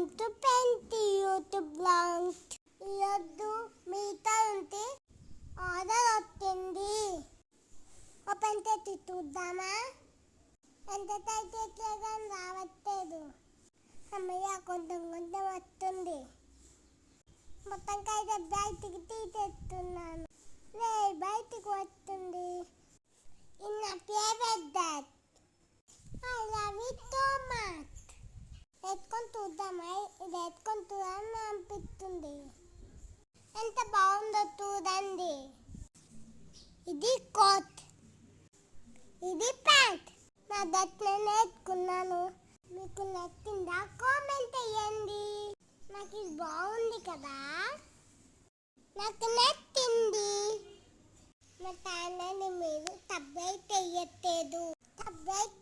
Welcome to Penti YouTube blog. ఈరోజు మీతో ఉంటే ఆర్డర్ వచ్చింది. ఓపెన్ చేసి చూద్దామా? ఎంత టైట్ కానీ రావట్లేదు. అమ్మయ్య కొంచెం కొంచెం వస్తుంది. మొత్తంకైతే బయటికి తీసేస్తున్నాను. బయటికి వస్తుంది. ఇన్ నా favourite that I love it so much. ఎత్తుకొని చూద్దామా? ఇది ఎత్తుకొని చూడాలని అనిపిస్తుంది. ఎంత బాగుందో చూడండి. ఇది కోట్, ఇది ప్యాంట్. నా దట్ నేను ఎత్తుకున్నాను. మీకు నచ్చిందా? కామెంట్ చేయండి. నాకు ఇది బాగుంది కదా, నాకు నచ్చింది. మా ఛానల్ని మీరు సబ్స్క్రైబ్ చేయట్లేదు. సబ్స్క్రైబ్